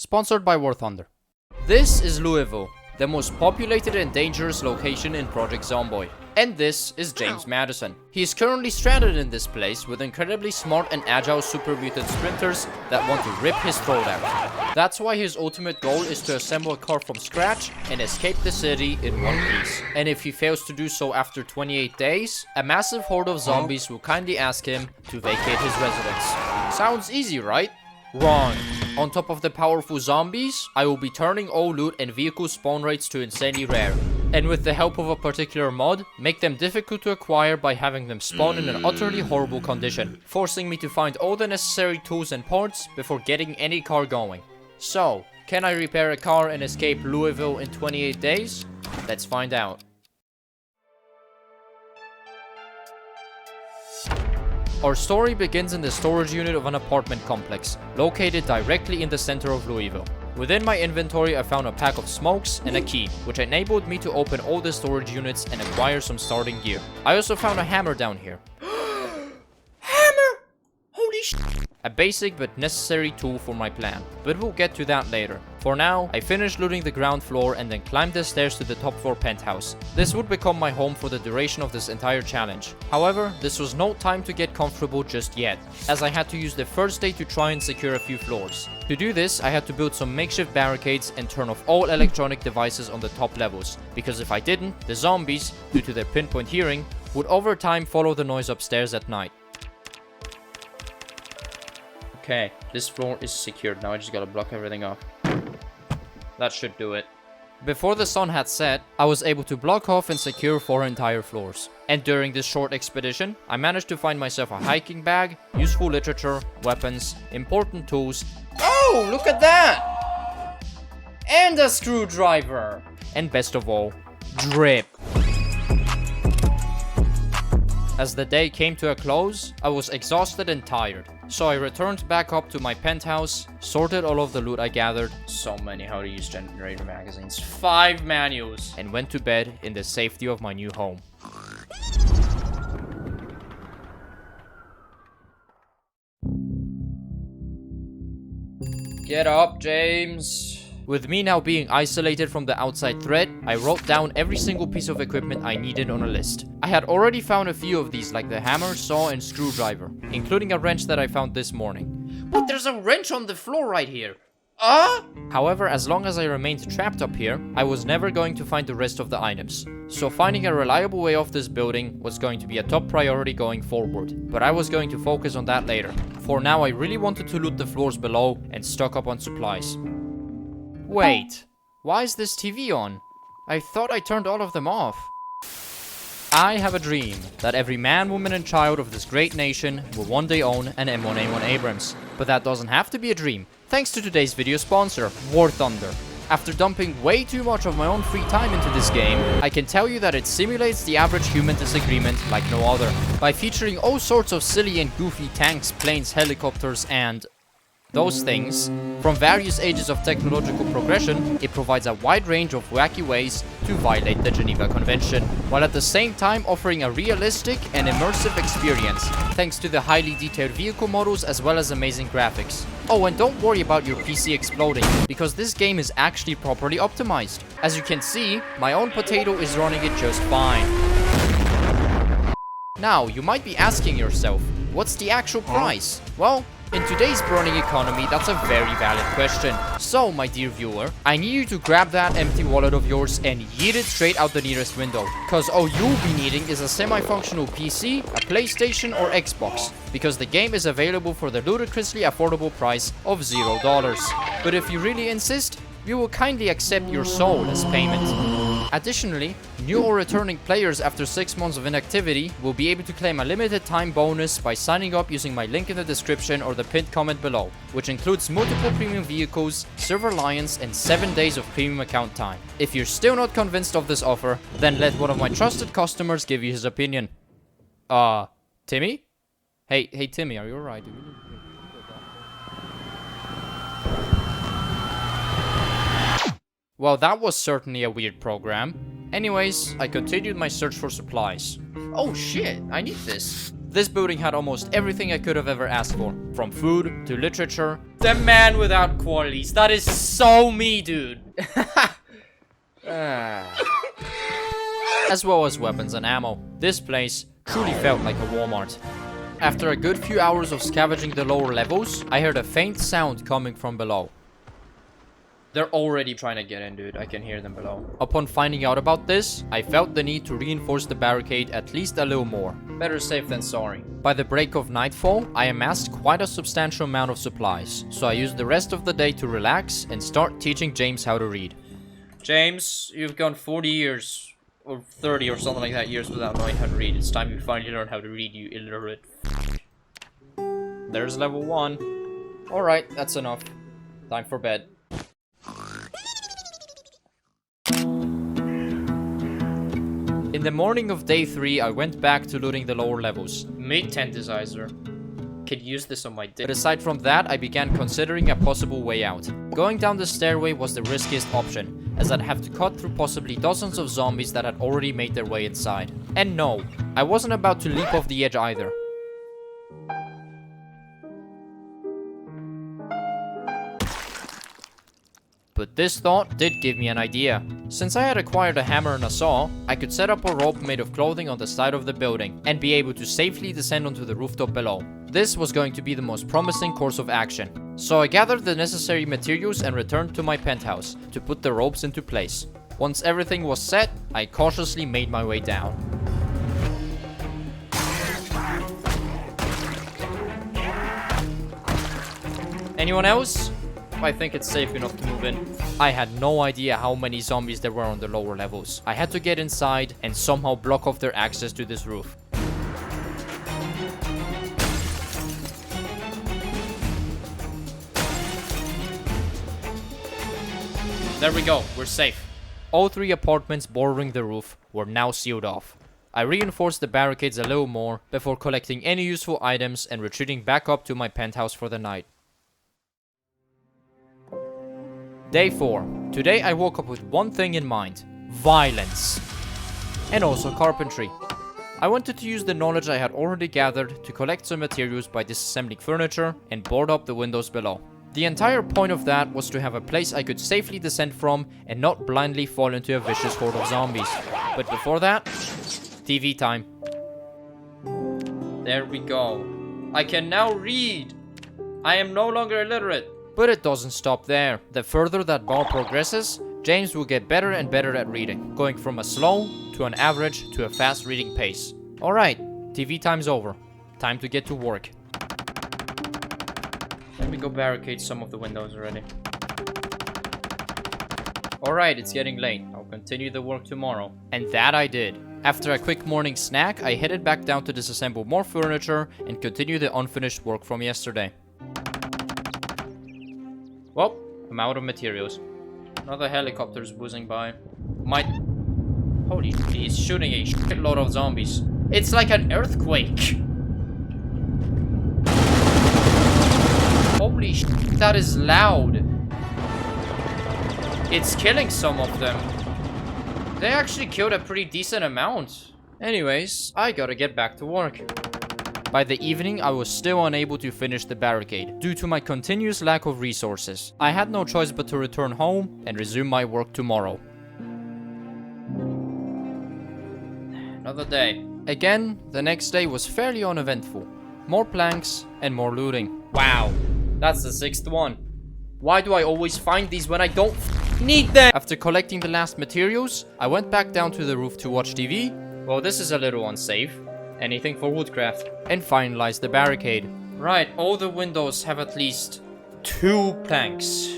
Sponsored by War Thunder. This is Louisville, the most populated and dangerous location in Project Zomboid. And this is James Madison. He is currently stranded in this place with incredibly smart and agile super mutant sprinters that want to rip his throat out. That's why his ultimate goal is to assemble a car from scratch and escape the city in one piece. And if he fails to do so after 28 days, a massive horde of zombies will kindly ask him to vacate his residence. Sounds easy, right? Wrong. On top of the powerful zombies, I will be turning all loot and vehicle spawn rates to insanely rare. And with the help of a particular mod, make them difficult to acquire by having them spawn in an utterly horrible condition, forcing me to find all the necessary tools and parts before getting any car going. So, can I repair a car and escape Louisville in 28 days? Let's find out. Our story begins in the storage unit of an apartment complex, located directly in the center of Louisville. Within my inventory I found a pack of smokes and a key, which enabled me to open all the storage units and acquire some starting gear. I also found a hammer down here. Hammer! Holy sh**! A basic but necessary tool for my plan, but we'll get to that later. For now, I finished looting the ground floor and then climbed the stairs to the top floor penthouse. This would become my home for the duration of this entire challenge. However, this was no time to get comfortable just yet, as I had to use the first day to try and secure a few floors. To do this, I had to build some makeshift barricades and turn off all electronic devices on the top levels, because if I didn't, the zombies, due to their pinpoint hearing, would over time follow the noise upstairs at night. Okay, this floor is secured. Now I just gotta block everything off. That should do it. Before the sun had set, I was able to block off and secure 4 entire floors. And during this short expedition, I managed to find myself a hiking bag, useful literature, weapons, important tools. Oh, look at that! And a screwdriver! And best of all, drip. As the day came to a close, I was exhausted and tired. So I returned back up to my penthouse, sorted all of the loot I gathered, so many how to use generator magazines, 5 manuals, and went to bed in the safety of my new home. Get up, James. With me now being isolated from the outside threat, I wrote down every single piece of equipment I needed on a list. I had already found a few of these like the hammer, saw and screwdriver, including a wrench that I found this morning. But there's a wrench on the floor right here. However, as long as I remained trapped up here, I was never going to find the rest of the items. So finding a reliable way off this building was going to be a top priority going forward, but I was going to focus on that later. For now, I really wanted to loot the floors below and stock up on supplies. Wait, why is this TV on? I thought I turned all of them off. I have a dream that every man, woman and child of this great nation will one day own an M1A1 Abrams. But that doesn't have to be a dream, thanks to today's video sponsor, War Thunder. After dumping way too much of my own free time into this game, I can tell you that it simulates the average human disagreement like no other. By featuring all sorts of silly and goofy tanks, planes, helicopters and those things, from various ages of technological progression, it provides a wide range of wacky ways to violate the Geneva Convention, while at the same time offering a realistic and immersive experience, thanks to the highly detailed vehicle models as well as amazing graphics. Oh, and don't worry about your PC exploding, because this game is actually properly optimized. As you can see, my own potato is running it just fine. Now, you might be asking yourself, what's the actual price? Well, in today's burning economy, that's a very valid question. So, my dear viewer, I need you to grab that empty wallet of yours and yeet it straight out the nearest window. Cause all you'll be needing is a semi-functional PC, a PlayStation or Xbox, because the game is available for the ludicrously affordable price of $0. But if you really insist, we will kindly accept your soul as payment. Additionally, new or returning players after 6 months of inactivity will be able to claim a limited time bonus by signing up using my link in the description or the pinned comment below, which includes multiple premium vehicles, server alliance, and 7 days of premium account time. If you're still not convinced of this offer, then let one of my trusted customers give you his opinion. Timmy? Hey Timmy, are you alright? Well, that was certainly a weird program. Anyways, I continued my search for supplies. Oh shit, I need this. This building had almost everything I could have ever asked for, from food to literature. The man without qualities. That is so me, dude. As well as weapons and ammo. This place truly felt like a Walmart. After a good few hours of scavenging the lower levels, I heard a faint sound coming from below. They're already trying to get in, dude. I can hear them below. Upon finding out about this, I felt the need to reinforce the barricade at least a little more. Better safe than sorry. By the break of nightfall, I amassed quite a substantial amount of supplies, so I used the rest of the day to relax and start teaching James how to read. James, you've gone 40 years, or 30 or something like that years without knowing how to read. It's time you finally learn how to read, you illiterate. There's level 1. Alright, that's enough. Time for bed. In the morning of day 3, I went back to looting the lower levels. Meat tenderizer. Could use this on my dick. But aside from that, I began considering a possible way out. Going down the stairway was the riskiest option, as I'd have to cut through possibly dozens of zombies that had already made their way inside. And no, I wasn't about to leap off the edge either. But this thought did give me an idea. Since I had acquired a hammer and a saw, I could set up a rope made of clothing on the side of the building and be able to safely descend onto the rooftop below. This was going to be the most promising course of action. So I gathered the necessary materials and returned to my penthouse to put the ropes into place. Once everything was set, I cautiously made my way down. Anyone else? I think it's safe enough to move in. I had no idea how many zombies there were on the lower levels. I had to get inside and somehow block off their access to this roof. There we go, we're safe. All 3 apartments bordering the roof were now sealed off. I reinforced the barricades a little more before collecting any useful items and retreating back up to my penthouse for the night. Day 4. Today I woke up with one thing in mind. Violence. And also carpentry. I wanted to use the knowledge I had already gathered to collect some materials by disassembling furniture and board up the windows below. The entire point of that was to have a place I could safely descend from and not blindly fall into a vicious horde of zombies. But before that, TV time. There we go. I can now read. I am no longer illiterate. But it doesn't stop there. The further that bar progresses, James will get better and better at reading, going from a slow to an average to a fast reading pace. Alright, TV time's over. Time to get to work. Let me go barricade some of the windows already. Alright, it's getting late. I'll continue the work tomorrow. And that I did. After a quick morning snack, I headed back down to disassemble more furniture and continue the unfinished work from yesterday. Well, I'm out of materials. Another helicopter's whizzing by. Holy shit, he's shooting a shitload of zombies. It's like an earthquake. Holy shit, that is loud. It's killing some of them. They actually killed a pretty decent amount. Anyways, I gotta get back to work. By the evening, I was still unable to finish the barricade, due to my continuous lack of resources. I had no choice but to return home and resume my work tomorrow. Another day. Again, the next day was fairly uneventful. More planks and more looting. Wow, that's the 6th one. Why do I always find these when I don't need them? After collecting the last materials, I went back down to the roof to watch TV. Well, this is a little unsafe. Anything for woodcraft. And finalize the barricade. Right, all the windows have at least 2 planks.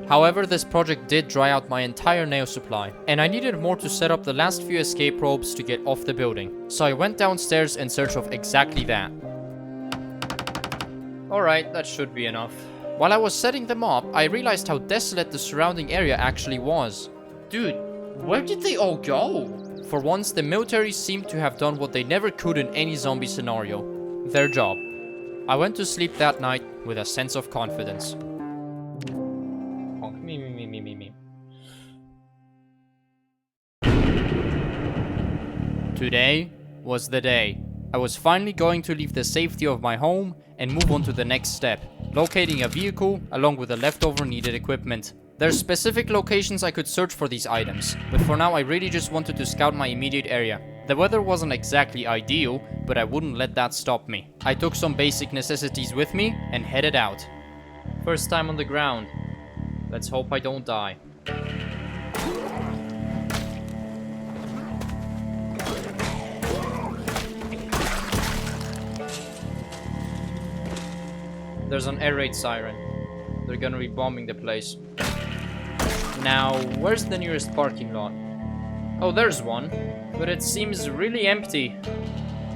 However, this project did dry out my entire nail supply, and I needed more to set up the last few escape ropes to get off the building. So I went downstairs in search of exactly that. Alright, that should be enough. While I was setting them up, I realized how desolate the surrounding area actually was. Dude, where did they all go? For once, the military seemed to have done what they never could in any zombie scenario. Their job. I went to sleep that night with a sense of confidence. Today was the day. I was finally going to leave the safety of my home and move on to the next step, locating a vehicle along with the leftover needed equipment. There's specific locations I could search for these items, but for now I really just wanted to scout my immediate area. The weather wasn't exactly ideal, but I wouldn't let that stop me. I took some basic necessities with me and headed out. First time on the ground. Let's hope I don't die. There's an air raid siren. They're gonna be bombing the place. Now, where's the nearest parking lot? Oh, there's one, but it seems really empty.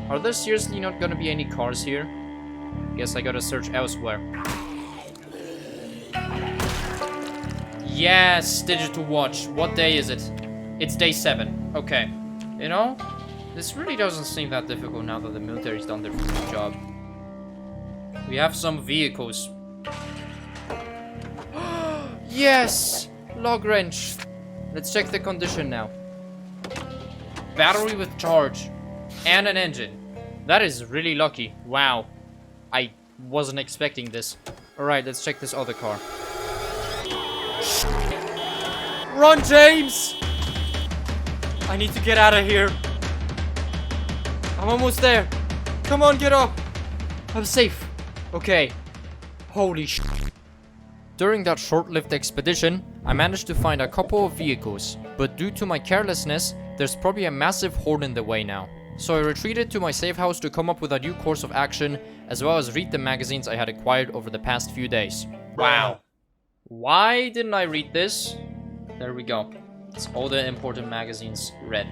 Are there seriously not gonna be any cars here? Guess I gotta search elsewhere. Yes, digital watch. What day is it? It's day 7. Okay. You know, this really doesn't seem that difficult now that the military's done their job. We have some vehicles. Yes! Log wrench. Let's check the condition now. Battery with charge. And an engine. That is really lucky. Wow. I wasn't expecting this. Alright, let's check this other car. Run, James! I need to get out of here. I'm almost there. Come on, get up. I'm safe. Okay. Holy sh**. During that short-lived expedition, I managed to find a couple of vehicles, but due to my carelessness, there's probably a massive horde in the way now. So I retreated to my safe house to come up with a new course of action, as well as read the magazines I had acquired over the past few days. Wow. Why didn't I read this? There we go. It's all the important magazines read.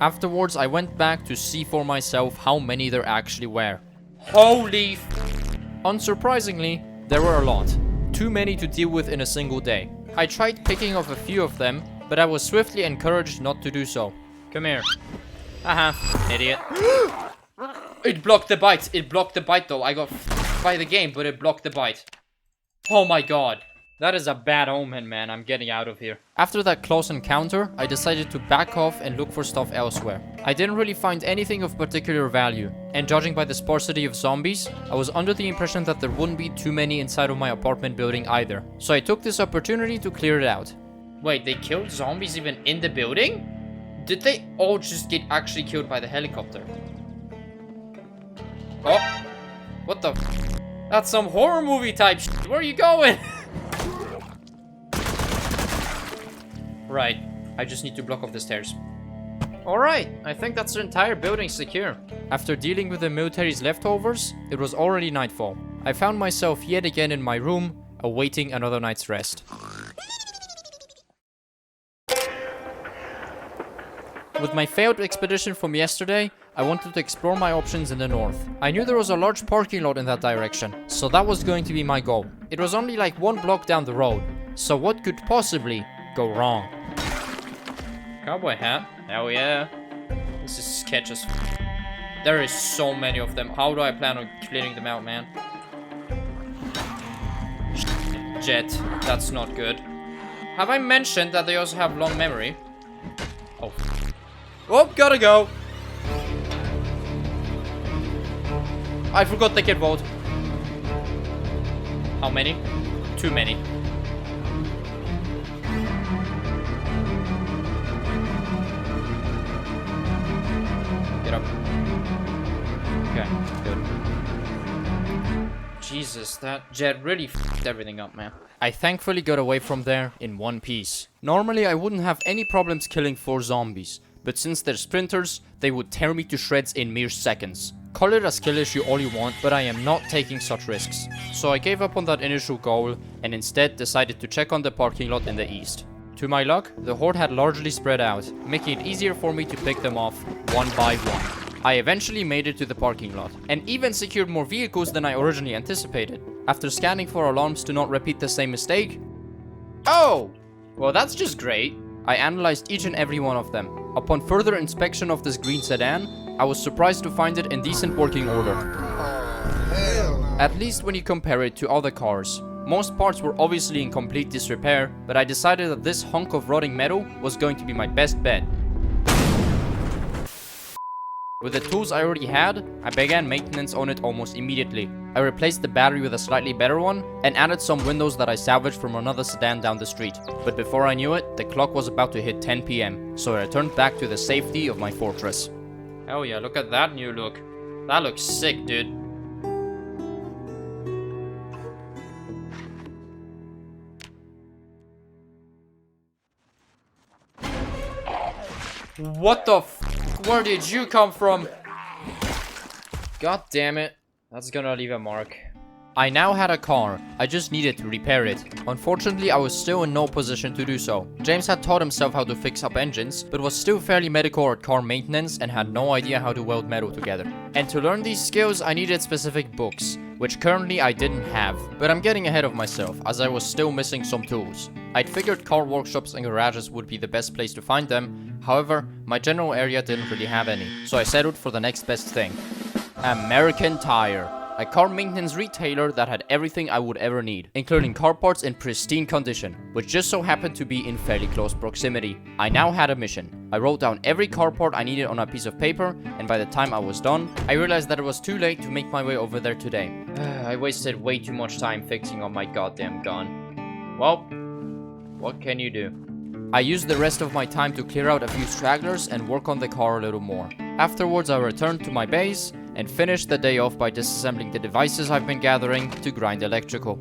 Afterwards, I went back to see for myself how many there actually were. Holy f***. Unsurprisingly, there were a lot. Too many to deal with in a single day. I tried picking off a few of them, but I was swiftly encouraged not to do so. Come here. Haha, idiot. It blocked the bite. It blocked the bite though. I got f***ed by the game, but it blocked the bite. Oh my god. That is a bad omen, man. I'm getting out of here. After that close encounter, I decided to back off and look for stuff elsewhere. I didn't really find anything of particular value, and judging by the sparsity of zombies, I was under the impression that there wouldn't be too many inside of my apartment building either. So I took this opportunity to clear it out. Wait, they killed zombies even in the building? Did they all just get actually killed by the helicopter? Oh, what the f***? That's some horror movie type shit. Where are you going? Right, I just need to block off the stairs. Alright, I think that's the entire building secure. After dealing with the military's leftovers, it was already nightfall. I found myself yet again in my room, awaiting another night's rest. With my failed expedition from yesterday, I wanted to explore my options in the north. I knew there was a large parking lot in that direction, so that was going to be my goal. It was only like 1 block down the road, so what could possibly go wrong? Cowboy hat? Hell yeah. This is sketch as f***. There is so many of them. How do I plan on clearing them out, man? Jet. That's not good. Have I mentioned that they also have long memory? Oh. Oh, gotta go. I forgot the kid vote. How many? Too many. Get up. Okay, good. Jesus, that jet really f***ed everything up, man. I thankfully got away from there in one piece. Normally, I wouldn't have any problems killing 4 zombies, but since they're sprinters, they would tear me to shreds in mere seconds. Call it a skill issue all you want, but I am not taking such risks. So I gave up on that initial goal, and instead decided to check on the parking lot in the east. To my luck, the horde had largely spread out, making it easier for me to pick them off one by one. I eventually made it to the parking lot, and even secured more vehicles than I originally anticipated. After scanning for alarms to not repeat the same mistake... Oh! Well, that's just great. I analyzed each and every one of them. Upon further inspection of this green sedan, I was surprised to find it in decent working order. At least when you compare it to other cars. Most parts were obviously in complete disrepair, but I decided that this hunk of rotting metal was going to be my best bet. With the tools I already had, I began maintenance on it almost immediately. I replaced the battery with a slightly better one, and added some windows that I salvaged from another sedan down the street. But before I knew it, the clock was about to hit 10 PM, so I returned back to the safety of my fortress. Hell yeah, look at that new look. That looks sick, dude. What the f? Where did you come from? God damn it. That's gonna leave a mark. I now had a car. I just needed to repair it. Unfortunately, I was still in no position to do so. James had taught himself how to fix up engines, but was still fairly mediocre at car maintenance and had no idea how to weld metal together. And to learn these skills, I needed specific books, which currently I didn't have. But I'm getting ahead of myself, as I was still missing some tools. I'd figured car workshops and garages would be the best place to find them. However, my general area didn't really have any, so I settled for the next best thing. American Tire. A car maintenance retailer that had everything I would ever need, including car parts in pristine condition, which just so happened to be in fairly close proximity. I now had a mission. I wrote down every car part I needed on a piece of paper, and by the time I was done, I realized that it was too late to make my way over there today. I wasted way too much time fixing on my goddamn gun. Well, what can you do? I used the rest of my time to clear out a few stragglers and work on the car a little more. Afterwards, I returned to my base and finished the day off by disassembling the devices I've been gathering to grind electrical.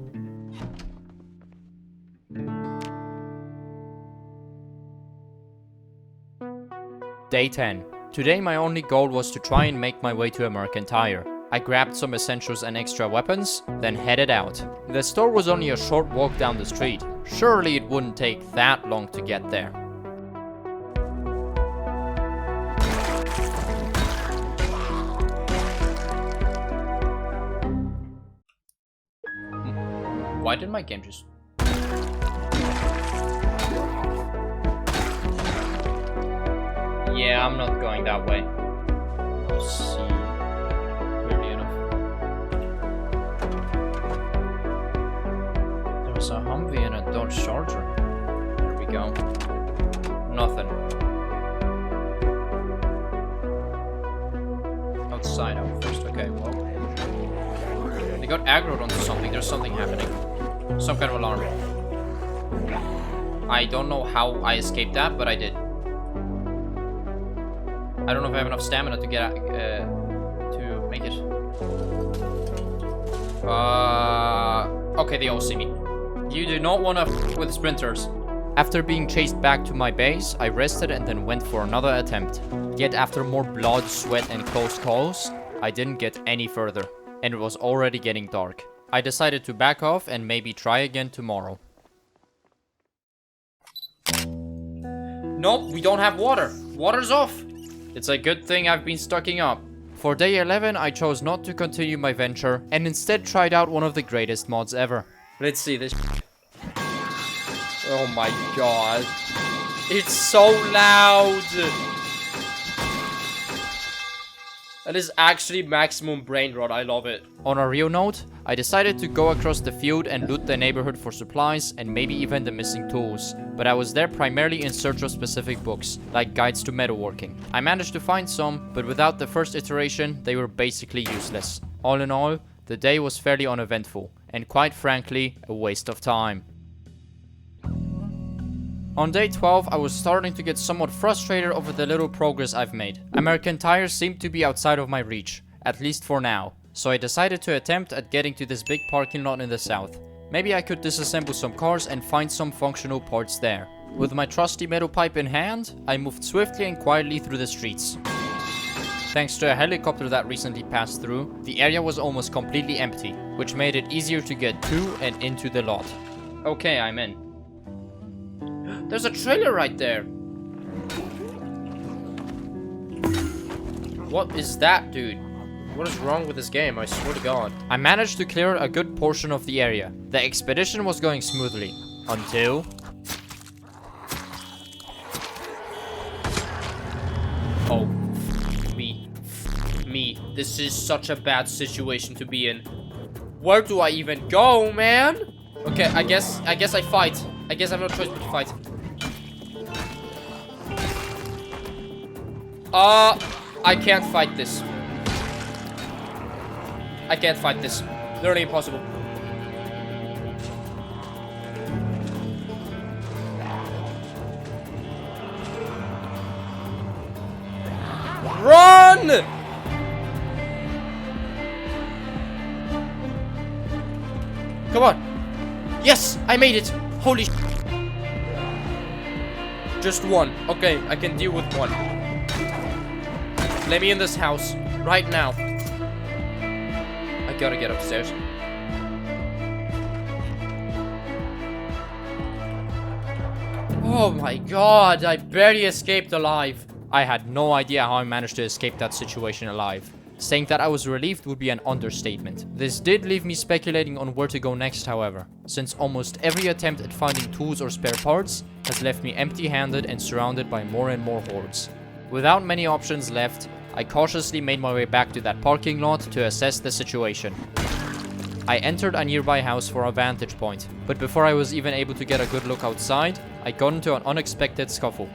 Day 10. Today my only goal was to try and make my way to American Tire. I grabbed some essentials and extra weapons, then headed out. The store was only a short walk down the street. Surely it wouldn't take that long to get there. Why did my game just... Yeah, I'm not going that way. Let's see. Clearly enough. There was a Humvee and a Dodge Charger. There we go. Nothing. Outside out first. Okay, well. They got aggroed onto something. There's something happening. Some kind of alarm. I don't know how I escaped that, but I did. I don't know if I have enough stamina to get to make it. Okay, they all see me. You do not want to f with sprinters. After being chased back to my base, I rested and then went for another attempt. Yet after more blood, sweat, and close calls, I didn't get any further, and it was already getting dark. I decided to back off and maybe try again tomorrow. Nope, we don't have water. Water's off. It's a good thing I've been stocking up. For day 11, I chose not to continue my venture and instead tried out one of the greatest mods ever. Let's see this. Oh my god. It's so loud. That is actually maximum brain rot. I love it. On a real note, I decided to go across the field and loot the neighborhood for supplies and maybe even the missing tools. But I was there primarily in search of specific books, like guides to metalworking. I managed to find some, but without the first iteration, they were basically useless. All in all, the day was fairly uneventful, and quite frankly, a waste of time. On day 12, I was starting to get somewhat frustrated over the little progress I've made. American Tire seemed to be outside of my reach, at least for now. So I decided to attempt at getting to this big parking lot in the south. Maybe I could disassemble some cars and find some functional parts there. With my trusty metal pipe in hand, I moved swiftly and quietly through the streets. Thanks to a helicopter that recently passed through, the area was almost completely empty, which made it easier to get to and into the lot. Okay, I'm in. There's a trailer right there. What is that, dude? What is wrong with this game? I swear to God. I managed to clear a good portion of the area. The expedition was going smoothly. Until... Oh. Me. This is such a bad situation to be in. Where do I even go, man? Okay, I guess I fight. I guess I have no choice but to fight. I can't fight this. I can't fight this. Literally impossible. Run! Come on. Yes, I made it. Holy sh**. Just one. Okay, I can deal with one. Let me in this house. Right now. I gotta get upstairs. Oh my god, I barely escaped alive. I had no idea how I managed to escape that situation alive. Saying that I was relieved would be an understatement. This did leave me speculating on where to go next, however, since almost every attempt at finding tools or spare parts has left me empty-handed and surrounded by more and more hordes. Without many options left, I cautiously made my way back to that parking lot to assess the situation. I entered a nearby house for a vantage point, but before I was even able to get a good look outside, I got into an unexpected scuffle.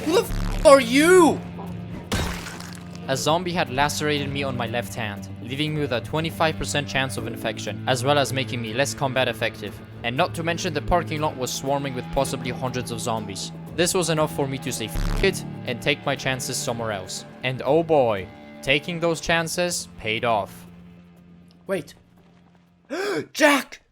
Who the f are you? A zombie had lacerated me on my left hand, leaving me with a 25% chance of infection, as well as making me less combat effective. And not to mention the parking lot was swarming with possibly hundreds of zombies. This was enough for me to say f it and take my chances somewhere else. And oh boy, taking those chances paid off. Wait. Jack!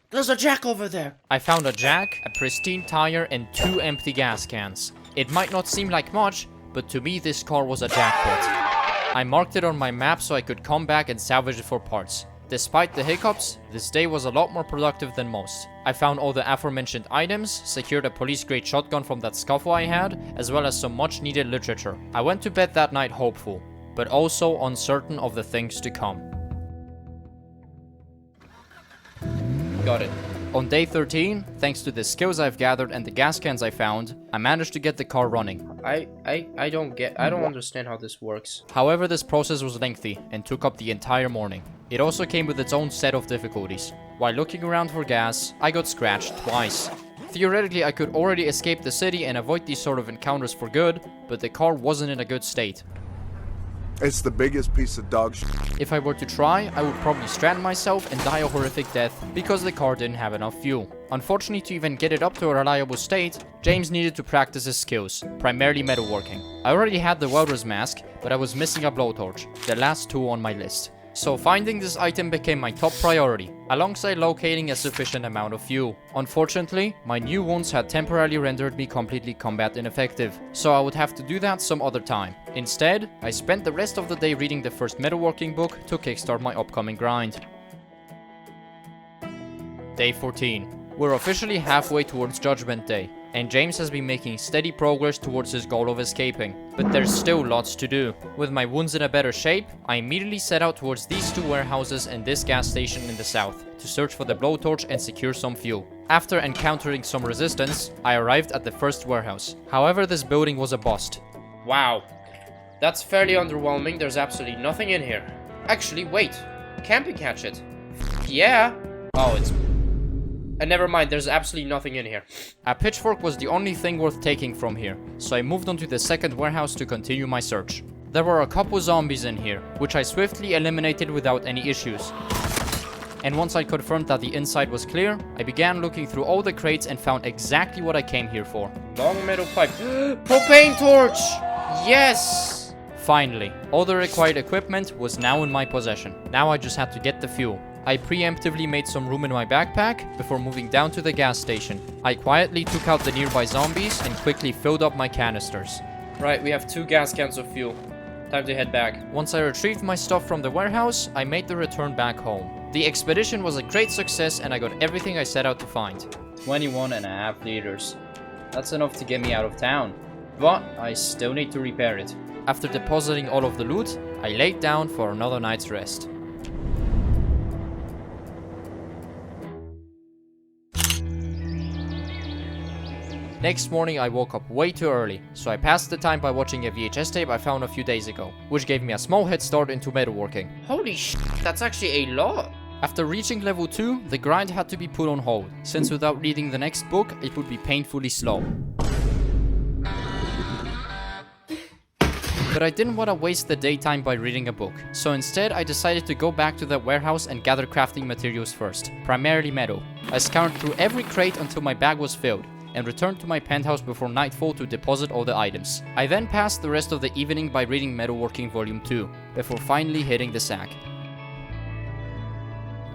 There's a jack over there! I found a jack, a pristine tire, and 2 empty gas cans. It might not seem like much, but to me this car was a jackpot. I marked it on my map so I could come back and salvage it for parts. Despite the hiccups, this day was a lot more productive than most. I found all the aforementioned items, secured a police-grade shotgun from that scuffle I had, as well as some much-needed literature. I went to bed that night hopeful, but also uncertain of the things to come. Got it. On day 13, thanks to the skills I've gathered and the gas cans I found, I managed to get the car running. I don't understand how this works. However, this process was lengthy and took up the entire morning. It also came with its own set of difficulties. While looking around for gas, I got scratched twice. Theoretically, I could already escape the city and avoid these sort of encounters for good, but the car wasn't in a good state. It's the biggest piece of dog shit. If I were to try, I would probably strand myself and die a horrific death because the car didn't have enough fuel. Unfortunately, to even get it up to a reliable state, James needed to practice his skills, primarily metalworking. I already had the welder's mask, but I was missing a blowtorch, the last tool on my list. So finding this item became my top priority, alongside locating a sufficient amount of fuel. Unfortunately, my new wounds had temporarily rendered me completely combat ineffective, so I would have to do that some other time. Instead, I spent the rest of the day reading the first metalworking book to kickstart my upcoming grind. Day 14. We're officially halfway towards Judgment Day, and James has been making steady progress towards his goal of escaping. But there's still lots to do. With my wounds in a better shape, I immediately set out towards these 2 warehouses and this gas station in the south, to search for the blowtorch and secure some fuel. After encountering some resistance, I arrived at the first warehouse. However, this building was a bust. Wow. That's fairly underwhelming, there's absolutely nothing in here. Actually, wait. Camping hatchet. Yeah. Oh, it's... And never mind, there's absolutely nothing in here. A pitchfork was the only thing worth taking from here, so I moved on to the second warehouse to continue my search. There were a couple zombies in here, which I swiftly eliminated without any issues. And once I confirmed that the inside was clear, I began looking through all the crates and found exactly what I came here for. Long metal pipe. Propane torch! Yes! Finally, all the required equipment was now in my possession. Now I just had to get the fuel. I preemptively made some room in my backpack before moving down to the gas station. I quietly took out the nearby zombies and quickly filled up my canisters. Right, we have 2 gas cans of fuel. Time to head back. Once I retrieved my stuff from the warehouse, I made the return back home. The expedition was a great success and I got everything I set out to find. 21.5 liters. That's enough to get me out of town. But I still need to repair it. After depositing all of the loot, I laid down for another night's rest. Next morning I woke up way too early, so I passed the time by watching a VHS tape I found a few days ago, which gave me a small head start into metalworking. Holy sh**, that's actually a lot! After reaching level 2, the grind had to be put on hold, since without reading the next book, it would be painfully slow. But I didn't want to waste the daytime by reading a book, so instead I decided to go back to the warehouse and gather crafting materials first, primarily metal. I scoured through every crate until my bag was filled, and returned to my penthouse before nightfall to deposit all the items. I then passed the rest of the evening by reading Metalworking Volume 2, before finally hitting the sack.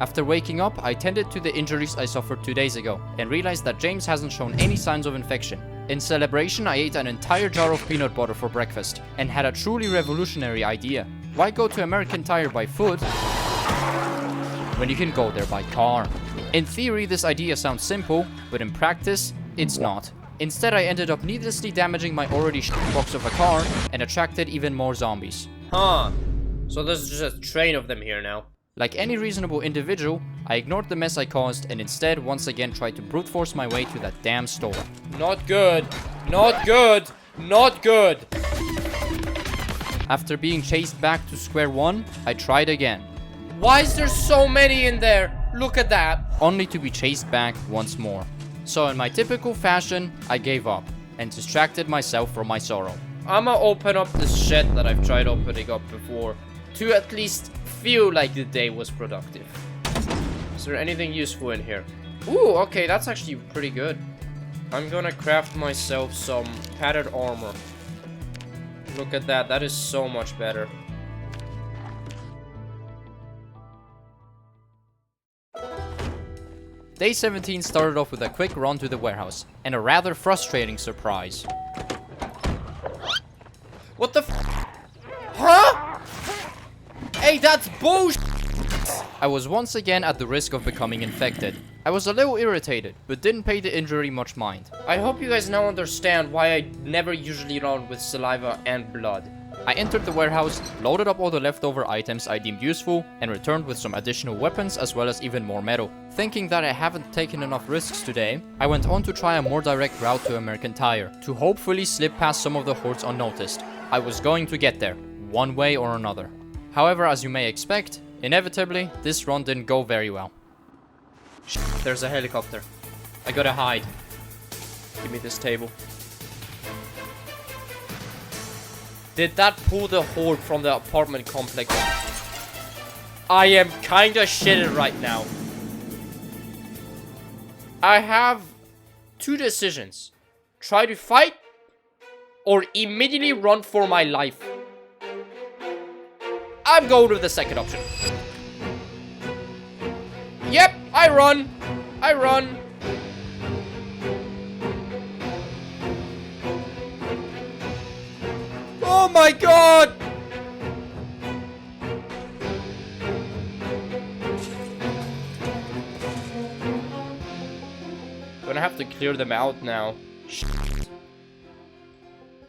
After waking up, I tended to the injuries I suffered 2 days ago, and realized that James hasn't shown any signs of infection. In celebration, I ate an entire jar of peanut butter for breakfast, and had a truly revolutionary idea. Why go to American Tire by foot when you can go there by car? In theory, this idea sounds simple, but in practice, it's not. Instead, I ended up needlessly damaging my already box of a car and attracted even more zombies. Huh. So there's just a train of them here now. Like any reasonable individual, I ignored the mess I caused and instead once again tried to brute force my way to that damn store. Not good. Not good. Not good. After being chased back to square one, I tried again. Why is there so many in there? Look at that. Only to be chased back once more. So in my typical fashion, I gave up and distracted myself from my sorrow. I'ma open up this shed that I've tried opening up before to at least feel like the day was productive. Is there anything useful in here? Ooh, okay, that's actually pretty good. I'm gonna craft myself some padded armor. Look at that, that is so much better. Day 17 started off with a quick run to the warehouse, and a rather frustrating surprise. What the f- Huh? Hey, that's bullshit! I was once again at the risk of becoming infected. I was a little irritated, but didn't pay the injury much mind. I hope you guys now understand why I never usually run with saliva and blood. I entered the warehouse, loaded up all the leftover items I deemed useful, and returned with some additional weapons as well as even more metal. Thinking that I haven't taken enough risks today, I went on to try a more direct route to American Tire, to hopefully slip past some of the hordes unnoticed. I was going to get there, one way or another. However, as you may expect, inevitably, this run didn't go very well. Shit, there's a helicopter. I gotta hide. Give me this table. Did that pull the horde from the apartment complex? I am kinda shitted right now. I have two decisions. Try to fight or immediately run for my life. I'm going with the second option. Yep, I run. I run. Oh my god! Gonna have to clear them out now. Shit.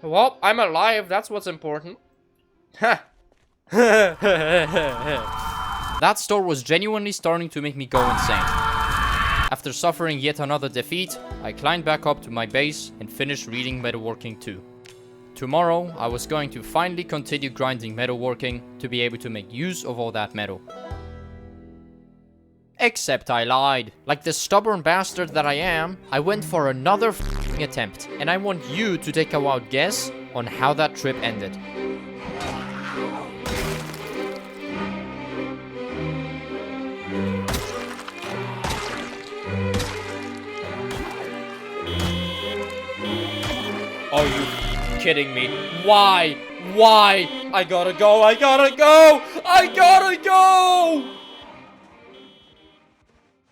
Well, I'm alive, that's what's important. Ha! That store was genuinely starting to make me go insane. After suffering yet another defeat, I climbed back up to my base and finished reading Metalworking 2. Tomorrow, I was going to finally continue grinding metalworking to be able to make use of all that metal. Except I lied. Like the stubborn bastard that I am, I went for another f***ing attempt, and I want you to take a wild guess on how that trip ended. Are you kidding me? Why? Why? I gotta go, I gotta go! I gotta go!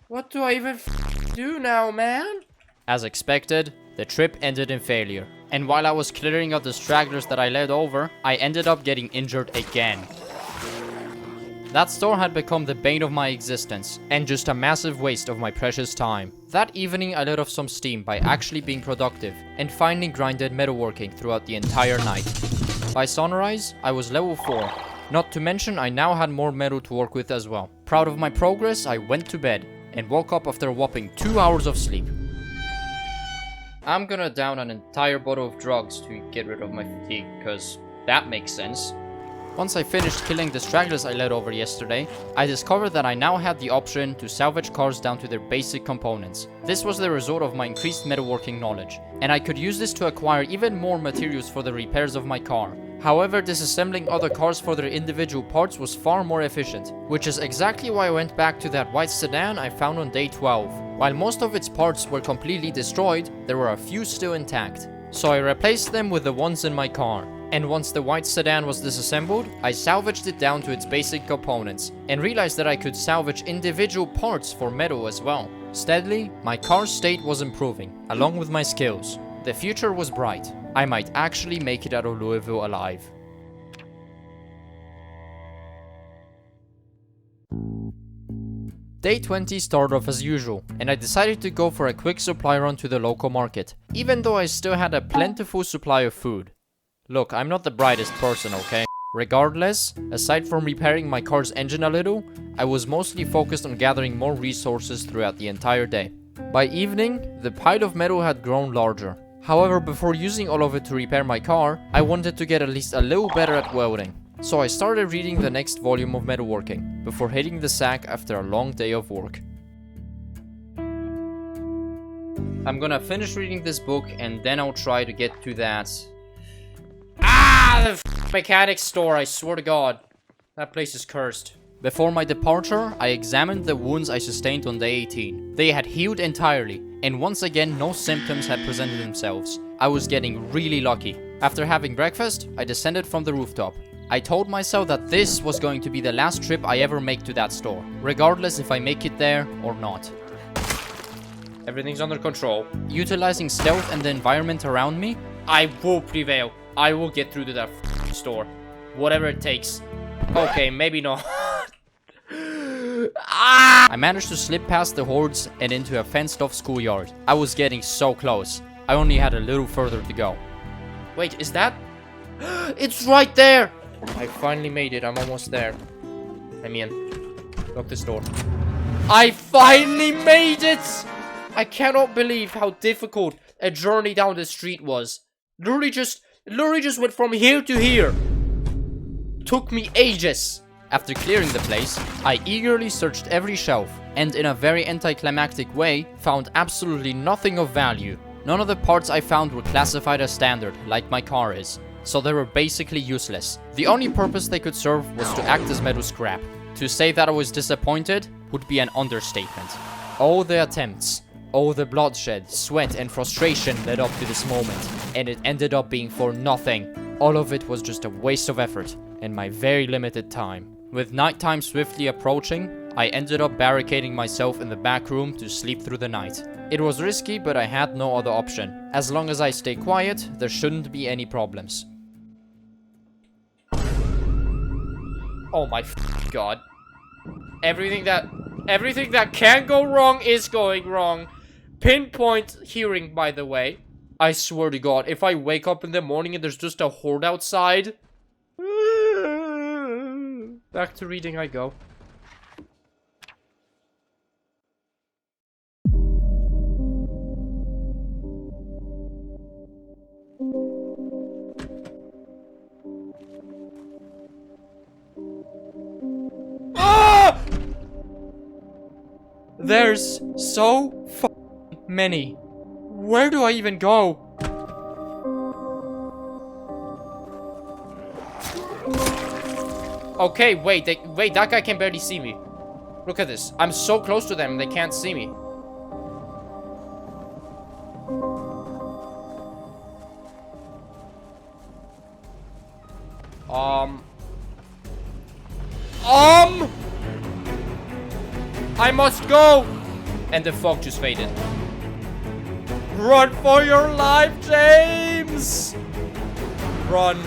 What do I even do now, man? As expected, the trip ended in failure. And while I was clearing out the stragglers that I led over, I ended up getting injured again. That store had become the bane of my existence, and just a massive waste of my precious time. That evening I let off some steam by actually being productive, and finally grinded metalworking throughout the entire night. By sunrise, I was level 4. Not to mention I now had more metal to work with as well. Proud of my progress, I went to bed, and woke up after a whopping 2 hours of sleep. I'm gonna down an entire bottle of drugs to get rid of my fatigue, cause that makes sense. Once I finished killing the stragglers I led over yesterday, I discovered that I now had the option to salvage cars down to their basic components. This was the result of my increased metalworking knowledge, and I could use this to acquire even more materials for the repairs of my car, However, disassembling other cars for their individual parts was far more efficient, which is exactly why I went back to that white sedan I found on day 12. While most of its parts were completely destroyed, there were a few still intact. So I replaced them with the ones in my car. And once the white sedan was disassembled, I salvaged it down to its basic components, and realized that I could salvage individual parts for metal as well. Steadily, my car's state was improving, along with my skills. The future was bright. I might actually make it out of Louisville alive. Day 20 started off as usual, and I decided to go for a quick supply run to the local market, even though I still had a plentiful supply of food. Look, I'm not the brightest person, okay? Regardless, aside from repairing my car's engine a little, I was mostly focused on gathering more resources throughout the entire day. By evening, the pile of metal had grown larger. However, before using all of it to repair my car, I wanted to get at least a little better at welding. So I started reading the next volume of metalworking, before hitting the sack after a long day of work. I'm gonna finish reading this book and then I'll try to get to that... the mechanic store, I swear to God. That place is cursed. Before my departure, I examined the wounds I sustained on day 18. They had healed entirely, and once again no symptoms had presented themselves. I was getting really lucky. After having breakfast, I descended from the rooftop. I told myself that this was going to be the last trip I ever make to that store, regardless if I make it there or not. Everything's under control. Utilizing stealth and the environment around me, I will prevail. I will get through to that store. Whatever it takes. Okay, maybe not. I managed to slip past the hordes and into a fenced-off schoolyard. I was getting so close. I only had a little further to go. Wait, is that? It's right there! I finally made it. I'm almost there. Let me in. Lock this door. I finally made it! I cannot believe how difficult a journey down the street was. Literally just went from here to here. Took me ages. After clearing the place, I eagerly searched every shelf, and in a very anticlimactic way, found absolutely nothing of value. None of the parts I found were classified as standard, like my car is, so they were basically useless. The only purpose they could serve was to act as metal scrap. To say that I was disappointed would be an understatement. All the attempts, all the bloodshed, sweat, and frustration led up to this moment, and it ended up being for nothing. All of it was just a waste of effort, and my very limited time. With nighttime swiftly approaching, I ended up barricading myself in the back room to sleep through the night. It was risky, but I had no other option. As long as I stay quiet, there shouldn't be any problems. Oh my God. Everything that can go wrong is going wrong. Pinpoint hearing, by the way. I swear to God, if I wake up in the morning and there's just a horde outside... Back to reading I go. Ah! There's so many. Where do I even go? Okay, wait, that guy can barely see me. Look at this. I'm so close to them, they can't see me. I must go! And the fog just faded. Run for your life, James! Run.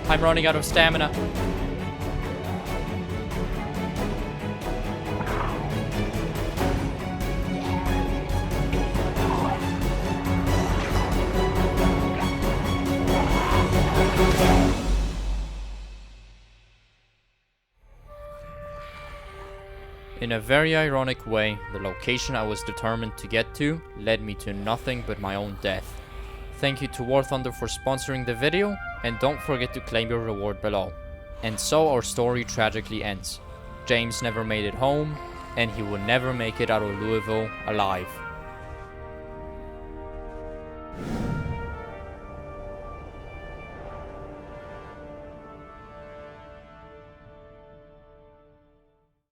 I'm running out of stamina. In a very ironic way, the location I was determined to get to led me to nothing but my own death. Thank you to War Thunder for sponsoring the video, and don't forget to claim your reward below. And so our story tragically ends. James never made it home, and he will never make it out of Louisville alive.